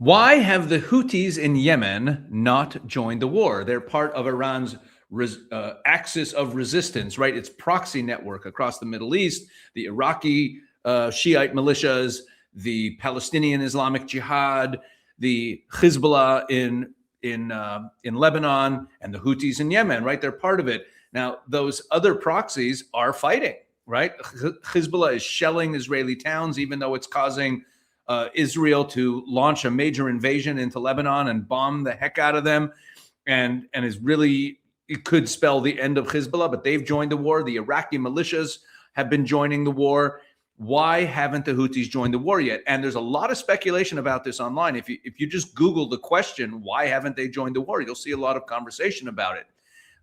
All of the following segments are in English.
Why have the Houthis in Yemen not joined the war? They're part of Iran's axis of resistance, right? Its proxy network across the Middle East, the Iraqi Shiite militias, the Palestinian Islamic Jihad, the Hezbollah in Lebanon, and the Houthis in Yemen, right? They're part of it. Now, those other proxies are fighting, right? Hezbollah is shelling Israeli towns, even though it's causing Israel to launch a major invasion into Lebanon and bomb the heck out of them, and is really, it could spell the end of Hezbollah, but they've joined the war. The Iraqi militias have been joining the war. Why haven't the Houthis joined the war yet? And there's a lot of speculation about this online. If you just Google the question, why haven't they joined the war, you'll see a lot of conversation about it.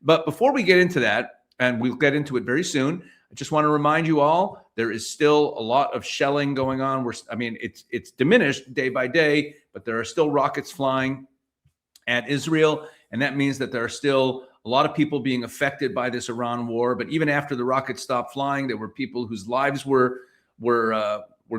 But before we get into that, and we'll get into it very soon, I just want to remind you all, there is still a lot of shelling going on. It's diminished day by day, but there are still rockets flying at Israel. And that means that there are still a lot of people being affected by this Iran war. But even after the rockets stopped flying, there were people whose lives were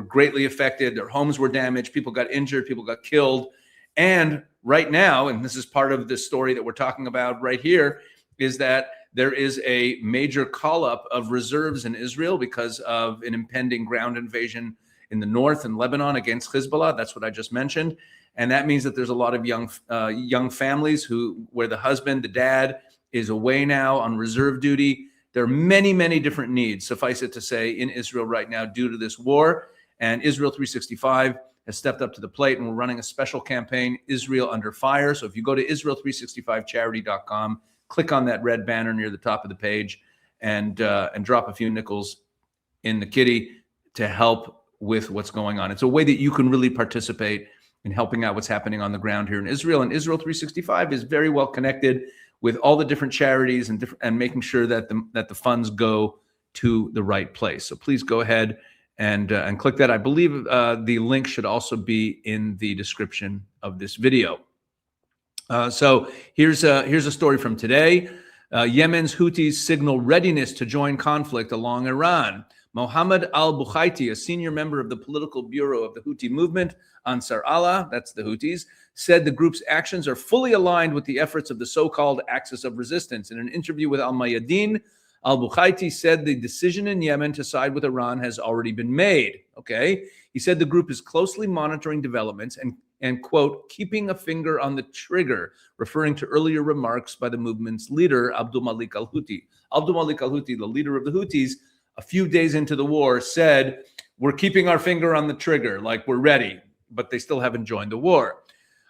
greatly affected. Their homes were damaged. People got injured. People got killed. And right now, and this is part of the story that we're talking about right here, is that there is a major call-up of reserves in Israel because of an impending ground invasion in the north in Lebanon against Hezbollah. That's what I just mentioned. And that means that there's a lot of young families where the husband, the dad, is away now on reserve duty. There are many, many different needs, suffice it to say, in Israel right now due to this war. And Israel 365 has stepped up to the plate, and we're running a special campaign, Israel Under Fire. So if you go to Israel365charity.com, click on that red banner near the top of the page and drop a few nickels in the kitty to help with what's going on. It's a way that you can really participate in helping out what's happening on the ground here in Israel. And Israel 365 is very well connected with all the different charities and making sure that the funds go to the right place. So please go ahead and click that. I believe the link should also be in the description of this video. So here's a story from today. Yemen's Houthis signal readiness to join conflict along Iran. Mohammed al-Bukhaiti, a senior member of the political bureau of the Houthi movement, Ansar Allah, that's the Houthis, said the group's actions are fully aligned with the efforts of the so-called Axis of Resistance. In an interview with Al-Mayadeen, al-Bukhaiti said the decision in Yemen to side with Iran has already been made. Okay, he said the group is closely monitoring developments and quote, keeping a finger on the trigger, referring to earlier remarks by the movement's leader, Abdul Malik al-Houthi. Abdul Malik al-Houthi, the leader of the Houthis, a few days into the war said, we're keeping our finger on the trigger, like we're ready, but they still haven't joined the war.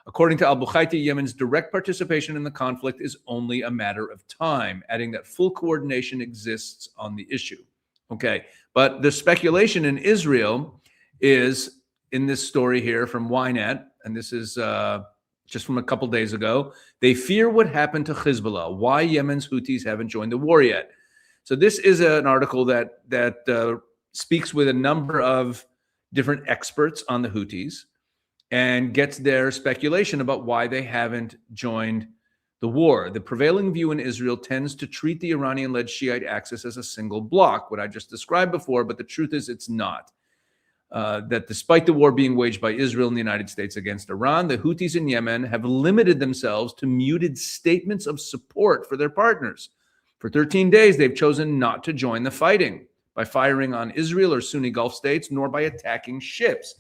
According to al-Bukhaiti, Yemen's direct participation in the conflict is only a matter of time, adding that full coordination exists on the issue. Okay, but the speculation in Israel is in this story here from Ynet, and this is just from a couple days ago. They fear what happened to Hezbollah, why Yemen's Houthis haven't joined the war yet. So this is an article that speaks with a number of different experts on the Houthis and gets their speculation about why they haven't joined the war. The prevailing view in Israel tends to treat the Iranian-led Shiite axis as a single bloc, what I just described before, but the truth is it's not. That despite the war being waged by Israel and the United States against Iran, the Houthis in Yemen have limited themselves to muted statements of support for their partners. For 13 days, they've chosen not to join the fighting by firing on Israel or Sunni Gulf states, nor by attacking ships.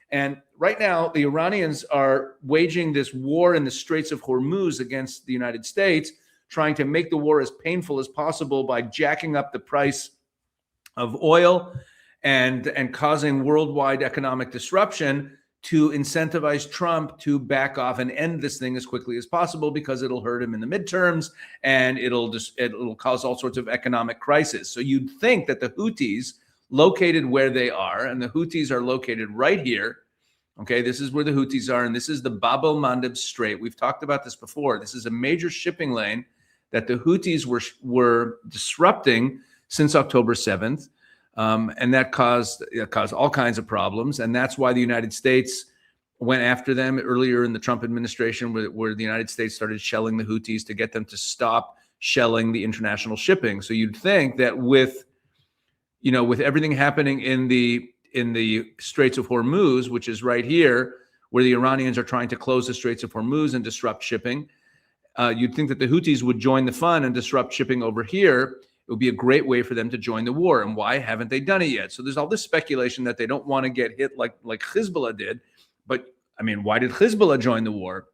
And right now, the Iranians are waging this war in the Straits of Hormuz against the United States, trying to make the war as painful as possible by jacking up the price of oil and causing worldwide economic disruption to incentivize Trump to back off and end this thing as quickly as possible, because it'll hurt him in the midterms and it'll cause all sorts of economic crisis. So you'd think that the Houthis, located where they are, and the Houthis are located right here. Okay, this is where the Houthis are, and this is the Bab el-Mandeb Strait. We've talked about this before. This is a major shipping lane that the Houthis were disrupting since October 7th. And that caused all kinds of problems. And that's why the United States went after them earlier in the Trump administration, where the United States started shelling the Houthis to get them to stop shelling the international shipping. So you'd think that with everything happening in the Straits of Hormuz, which is right here, where the Iranians are trying to close the Straits of Hormuz and disrupt shipping. You'd think that the Houthis would join the fun and disrupt shipping over here. It would be a great way for them to join the war. And why haven't they done it yet? So there's all this speculation that they don't want to get hit like Hezbollah did. But I mean, why did Hezbollah join the war?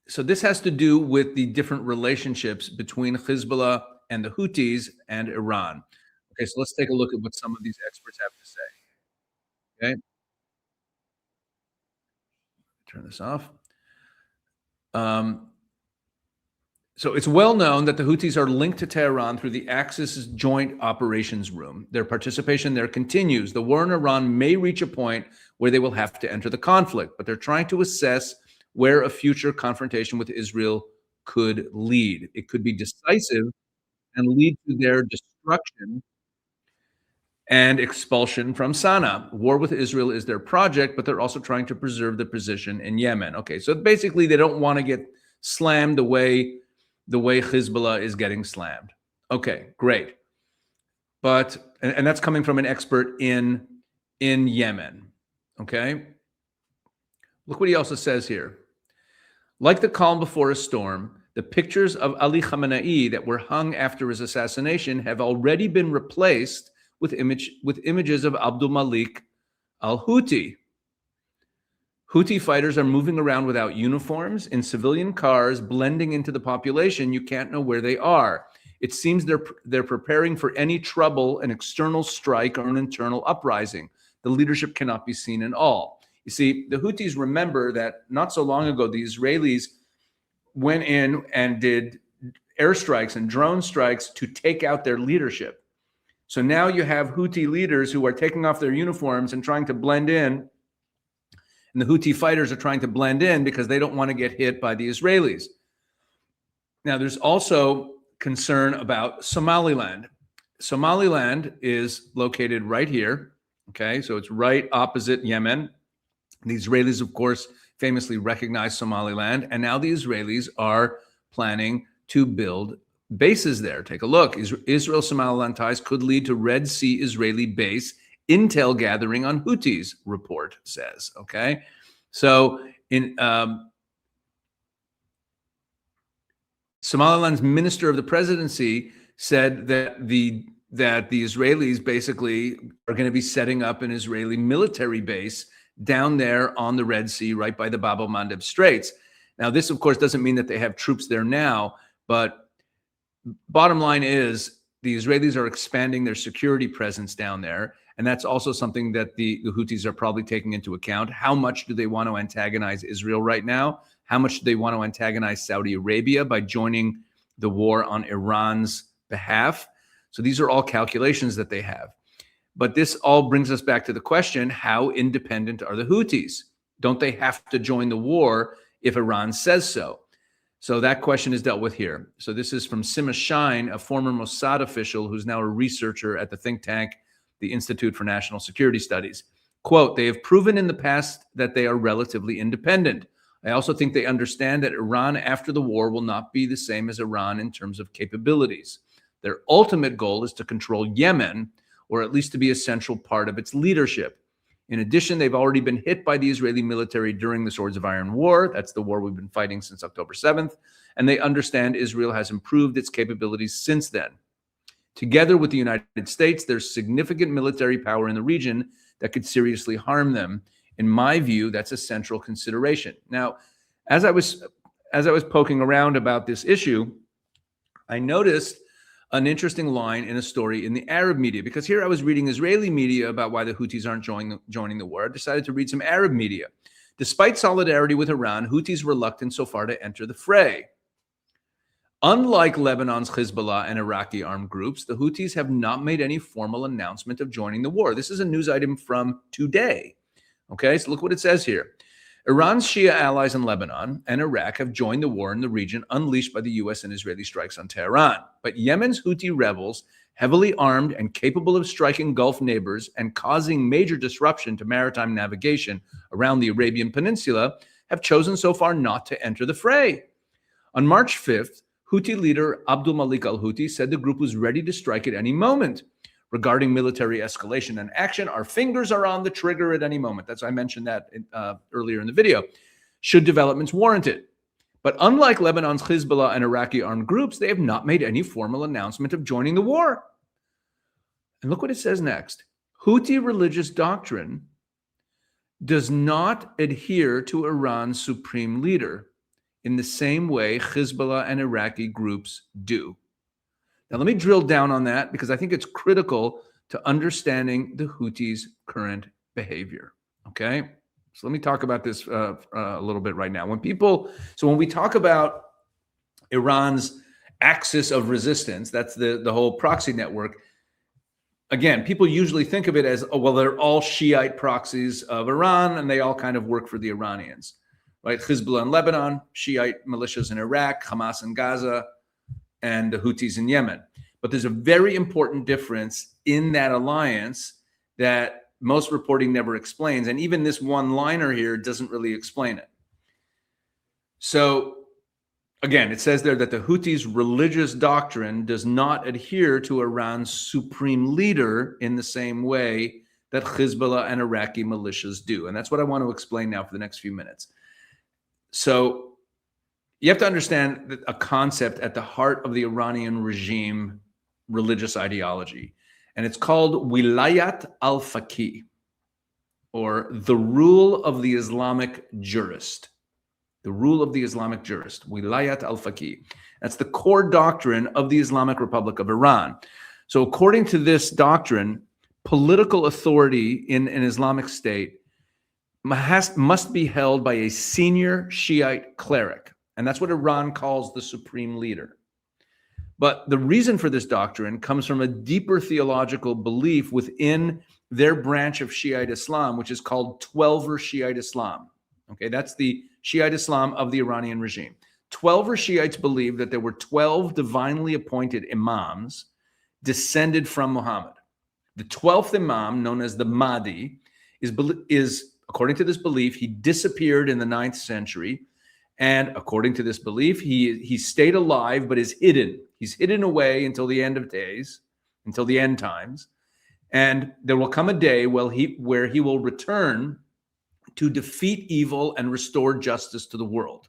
So this has to do with the different relationships between Hezbollah and the Houthis and Iran. Okay, so let's take a look at what some of these experts have to say. Okay. Turn this off. So it's well known that the Houthis are linked to Tehran through the Axis Joint Operations Room. Their participation there continues. The war in Iran may reach a point where they will have to enter the conflict, but they're trying to assess where a future confrontation with Israel could lead. It could be decisive and lead to their destruction and expulsion from Sana'a. War with Israel is their project, but they're also trying to preserve the position in Yemen. Okay, so basically they don't want to get slammed the way Hezbollah is getting slammed. Okay, great. But, and that's coming from an expert in Yemen. Okay. Look what he also says here. Like the calm before a storm, the pictures of Ali Khamenei that were hung after his assassination have already been replaced with images of Abdul Malik al-Houthi. Houthi fighters are moving around without uniforms, in civilian cars, blending into the population. You can't know where they are. It seems they're preparing for any trouble, an external strike, or an internal uprising. The leadership cannot be seen in all. You see, the Houthis, remember that not so long ago, the Israelis went in and did airstrikes and drone strikes to take out their leadership. So now you have Houthi leaders who are taking off their uniforms and trying to blend in. And the Houthi fighters are trying to blend in because they don't want to get hit by the Israelis. Now, there's also concern about Somaliland. Somaliland is located right here. Okay, so it's right opposite Yemen. The Israelis, of course, famously recognized Somaliland, and now the Israelis are planning to build bases there. Take a look. Israel-Somaliland ties could lead to Red Sea Israeli base intel gathering on Houthis, report says. Okay, so in Somaliland's minister of the presidency said that the Israelis basically are going to be setting up an Israeli military base down there on the Red Sea, right by the Bab el-Mandeb Straits. Now, this, of course, doesn't mean that they have troops there now, but bottom line is the Israelis are expanding their security presence down there, and that's also something that the Houthis are probably taking into account. How much do they want to antagonize Israel right now? How much do they want to antagonize Saudi Arabia by joining the war on Iran's behalf? So these are all calculations that they have. But this all brings us back to the question, how independent are the Houthis? Don't they have to join the war if Iran says so? So that question is dealt with here. So this is from Sima Shine, a former Mossad official who's now a researcher at the think tank, the Institute for National Security Studies. Quote, they have proven in the past that they are relatively independent. I also think they understand that Iran after the war will not be the same as Iran in terms of capabilities. Their ultimate goal is to control Yemen, or at least to be a central part of its leadership. In addition, they've already been hit by the Israeli military during the Swords of Iron War. That's the war we've been fighting since October 7th. And they understand Israel has improved its capabilities since then. Together with the United States, there's significant military power in the region that could seriously harm them. In my view, that's a central consideration. Now, as I was poking around about this issue, I noticed an interesting line in a story in the Arab media, because here I was reading Israeli media about why the Houthis aren't joining the war. I decided to read some Arab media. Despite solidarity with Iran, Houthis reluctant so far to enter the fray. Unlike Lebanon's Hezbollah and Iraqi armed groups, the Houthis have not made any formal announcement of joining the war. This is a news item from today. Okay, so look what it says here. Iran's Shia allies in Lebanon and Iraq have joined the war in the region unleashed by the U.S. and Israeli strikes on Tehran. But Yemen's Houthi rebels, heavily armed and capable of striking Gulf neighbors and causing major disruption to maritime navigation around the Arabian Peninsula, have chosen so far not to enter the fray. On March 5th, Houthi leader Abdul Malik al-Houthi said the group was ready to strike at any moment. regarding military escalation and action. Our fingers are on the trigger at any moment. I mentioned that earlier in the video. Should developments warrant it. But unlike Lebanon's Hezbollah and Iraqi armed groups, they have not made any formal announcement of joining the war. And look what it says next. Houthi religious doctrine does not adhere to Iran's supreme leader in the same way Hezbollah and Iraqi groups do. Now, let me drill down on that because I think it's critical to understanding the Houthis' current behavior. Okay? So let me talk about this a little bit right now. When we talk about Iran's axis of resistance, that's the whole proxy network. Again, people usually think of it as, oh, well, they're all Shiite proxies of Iran, and they all kind of work for the Iranians, right? Hezbollah in Lebanon, Shiite militias in Iraq, Hamas in Gaza, and the Houthis in Yemen. But there's a very important difference in that alliance that most reporting never explains. And even this one-liner here doesn't really explain it. So again, it says there that the Houthis' religious doctrine does not adhere to Iran's supreme leader in the same way that Hezbollah and Iraqi militias do. And that's what I want to explain now for the next few minutes. So you have to understand that a concept at the heart of the Iranian regime religious ideology, and it's called Wilayat al-Faqih, or the rule of the Islamic jurist. The rule of the Islamic jurist, Wilayat al-Faqih. That's the core doctrine of the Islamic Republic of Iran. So according to this doctrine, political authority in an Islamic state must be held by a senior Shiite cleric. And that's what Iran calls the supreme leader. But the reason for this doctrine comes from a deeper theological belief within their branch of Shiite Islam, which is called Twelver Shiite Islam. Okay, that's the Shiite Islam of the Iranian regime. Twelver Shiites believe that there were 12 divinely appointed imams descended from Muhammad. The 12th imam, known as the Mahdi, is according to this belief, he disappeared in the 9th century. And according to this belief, he stayed alive, but is hidden. He's hidden away until the end of days, until the end times. And there will come a day where he will return to defeat evil and restore justice to the world.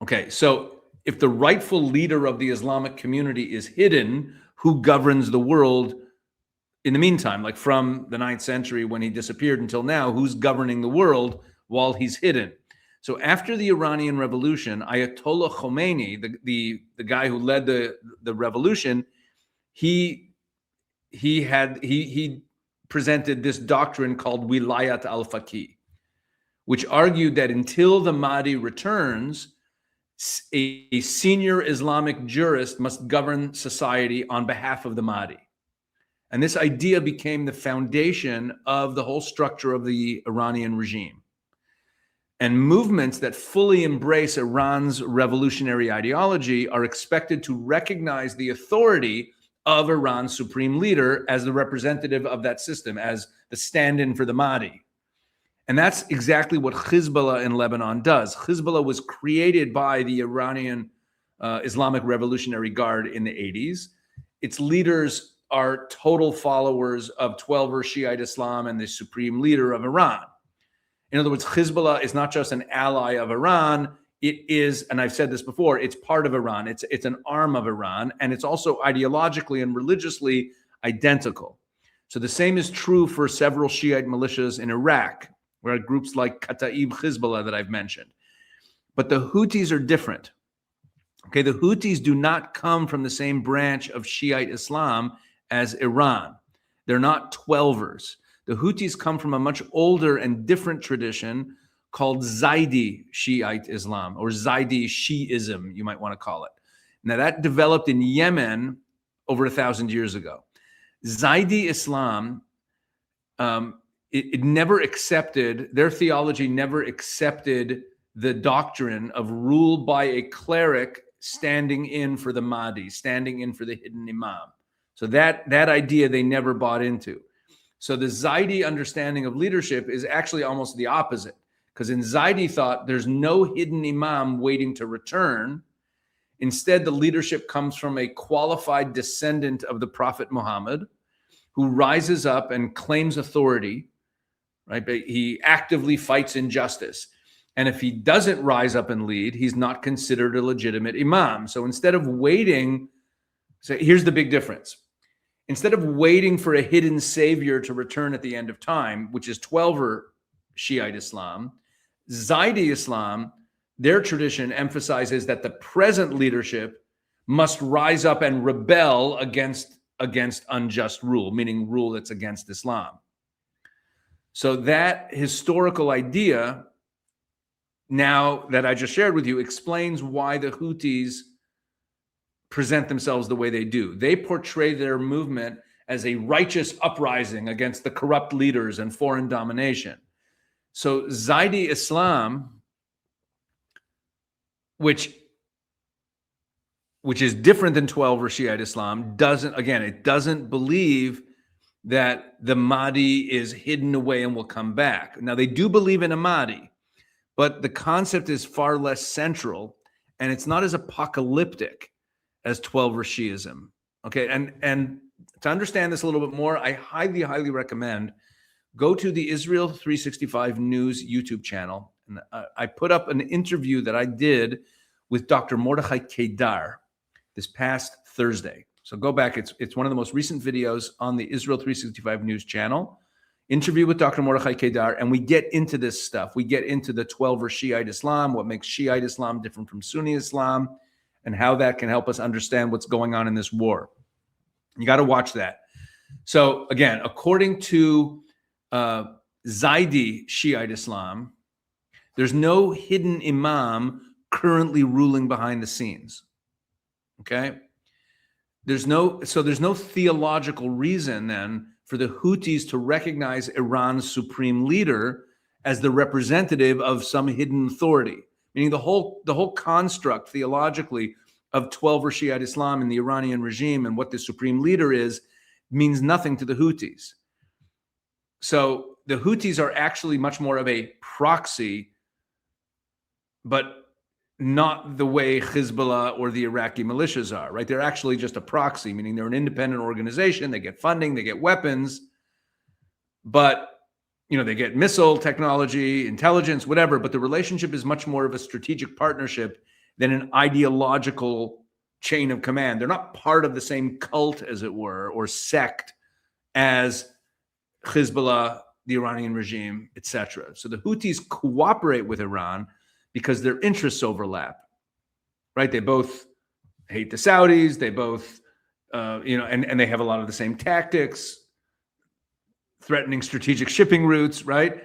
Okay, so if the rightful leader of the Islamic community is hidden, who governs the world in the meantime? Like from the 9th century when he disappeared until now, who's governing the world while he's hidden? So after the Iranian Revolution, Ayatollah Khomeini, the guy who led the revolution, he presented this doctrine called Wilayat al-Faqih, which argued that until the Mahdi returns, a senior Islamic jurist must govern society on behalf of the Mahdi. And this idea became the foundation of the whole structure of the Iranian regime. And movements that fully embrace Iran's revolutionary ideology are expected to recognize the authority of Iran's supreme leader as the representative of that system, as the stand-in for the Mahdi. And that's exactly what Hezbollah in Lebanon does. Hezbollah was created by the Iranian Islamic Revolutionary Guard in the 80s. Its leaders are total followers of Twelver Shiite Islam and the supreme leader of Iran. In other words, Hezbollah is not just an ally of Iran. It is, and I've said this before, it's part of Iran. It's an arm of Iran, and it's also ideologically and religiously identical. So the same is true for several Shiite militias in Iraq, where groups like Kataib Hezbollah that I've mentioned. But the Houthis are different. Okay, the Houthis do not come from the same branch of Shiite Islam as Iran. They're not Twelvers. The Houthis come from a much older and different tradition called Zaidi Shiite Islam, or Zaidi Shi'ism, you might want to call it. Now that developed in Yemen over 1,000 years ago. Zaidi Islam, it never accepted, their theology never accepted the doctrine of rule by a cleric standing in for the Mahdi, standing in for the hidden imam. So that idea they never bought into. So the Zaidi understanding of leadership is actually almost the opposite, because in Zaidi thought there's no hidden imam waiting to return. Instead, the leadership comes from a qualified descendant of the Prophet Muhammad who rises up and claims authority, right? But he actively fights injustice. And if he doesn't rise up and lead, he's not considered a legitimate imam. So instead of waiting, so here's the big difference. Instead of waiting for a hidden savior to return at the end of time, which is 12er Shiite Islam, Zaidi Islam, their tradition emphasizes that the present leadership must rise up and rebel against unjust rule, meaning rule that's against Islam. So that historical idea, now that I just shared with you, explains why the Houthis present themselves the way they do. They portray their movement as a righteous uprising against the corrupt leaders and foreign domination. So Zaidi Islam, which is different than 12er Shiite Islam, doesn't believe that the Mahdi is hidden away and will come back. Now, they do believe in a Mahdi, but the concept is far less central, and it's not as apocalyptic as 12er Shiism. Okay, and to understand this a little bit more, I highly, highly recommend go to the Israel 365 News YouTube channel. And I put up an interview that I did with Dr. Mordechai Kedar this past Thursday. So go back. It's one of the most recent videos on the Israel 365 News channel. Interview with Dr. Mordechai Kedar, and we get into this stuff. We get into the 12er Shiite Islam, what makes Shiite Islam different from Sunni Islam, and how that can help us understand what's going on in this war. You got to watch that. So again, according to Zaidi Shiite Islam, there's no hidden imam currently ruling behind the scenes. Okay? There's no theological reason then for the Houthis to recognize Iran's supreme leader as the representative of some hidden authority. Meaning the whole construct theologically of 12er Shiite Islam and the Iranian regime and what the supreme leader is means nothing to the Houthis. So the Houthis are actually much more of a proxy, but not the way Hezbollah or the Iraqi militias are, right? They're actually just a proxy, meaning they're an independent organization. They get funding, they get weapons, but they get missile technology, intelligence, whatever, but the relationship is much more of a strategic partnership than an ideological chain of command. They're not part of the same cult, as it were, or sect as Hezbollah, the Iranian regime, etc. So the Houthis cooperate with Iran because their interests overlap, right? They both hate the Saudis. They both, and they have a lot of the same tactics, threatening strategic shipping routes, right?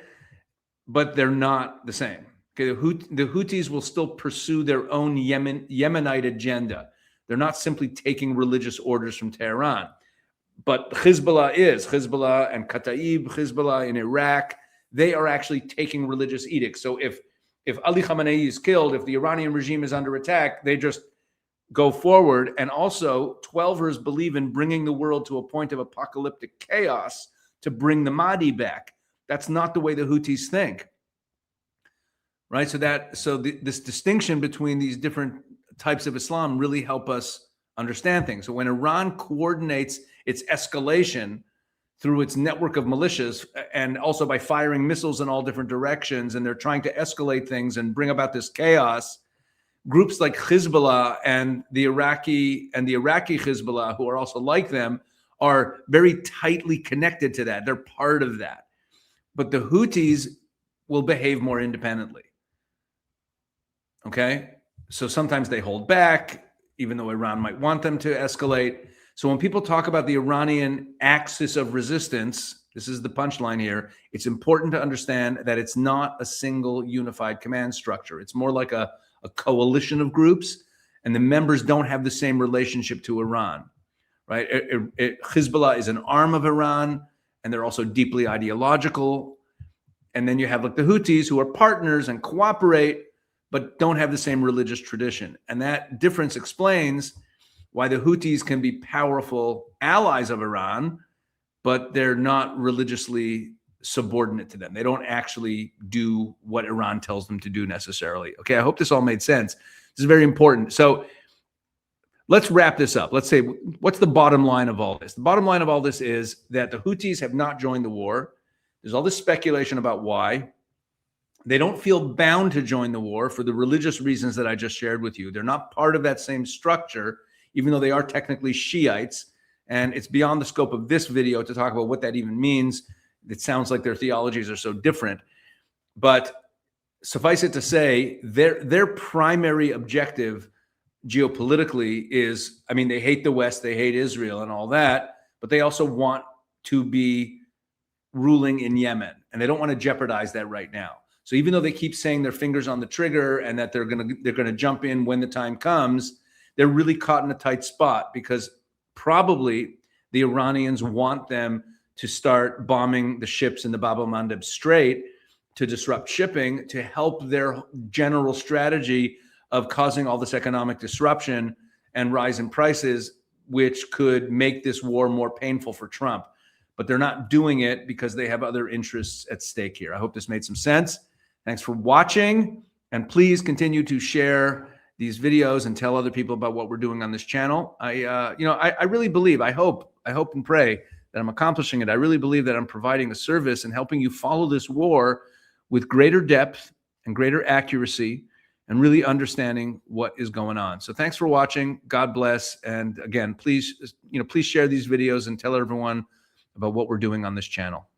But they're not the same. Okay, the Houthis will still pursue their own Yemenite agenda. They're not simply taking religious orders from Tehran. But Hezbollah and Kataib Hezbollah in Iraq, they are actually taking religious edicts. So if Ali Khamenei is killed, if the Iranian regime is under attack, they just go forward. And also, 12ers believe in bringing the world to a point of apocalyptic chaos to bring the Mahdi back. That's not the way the Houthis think, right? So this distinction between these different types of Islam really help us understand things. So when Iran coordinates its escalation through its network of militias and also by firing missiles in all different directions, and they're trying to escalate things and bring about this chaos, groups like Hezbollah and the Iraqi Hezbollah, who are also like them, are very tightly connected to that. They're part of that. But the Houthis will behave more independently. Okay? So sometimes they hold back, even though Iran might want them to escalate. So when people talk about the Iranian axis of resistance, this is the punchline here, it's important to understand that it's not a single unified command structure. It's more like a coalition of groups, and the members don't have the same relationship to Iran, right? Hezbollah is an arm of Iran, and they're also deeply ideological. And then you have like the Houthis, who are partners and cooperate, but don't have the same religious tradition. And that difference explains why the Houthis can be powerful allies of Iran, but they're not religiously subordinate to them. They don't actually do what Iran tells them to do necessarily. Okay, I hope this all made sense. This is very important. So let's wrap this up. Let's say, what's the bottom line of all this? The bottom line of all this is that the Houthis have not joined the war. There's all this speculation about why. They don't feel bound to join the war for the religious reasons that I just shared with you. They're not part of that same structure, even though they are technically Shiites. And it's beyond the scope of this video to talk about what that even means. It sounds like their theologies are so different. But suffice it to say, their primary objective geopolitically is, I mean, they hate the West, they hate Israel and all that, but they also want to be ruling in Yemen. And they don't want to jeopardize that right now. So even though they keep saying their fingers on the trigger and that they're gonna jump in when the time comes, they're really caught in a tight spot because probably the Iranians want them to start bombing the ships in the Bab el-Mandeb Strait to disrupt shipping, to help their general strategy of causing all this economic disruption and rise in prices, which could make this war more painful for Trump. But they're not doing it because they have other interests at stake here. I hope this made some sense. Thanks for watching, and please continue to share these videos and tell other people about what we're doing on this channel. I really believe, I hope and pray that I'm accomplishing it. I really believe that I'm providing a service and helping you follow this war with greater depth and greater accuracy and really understanding what is going on. So thanks for watching. God bless. And again, please share these videos and tell everyone about what we're doing on this channel.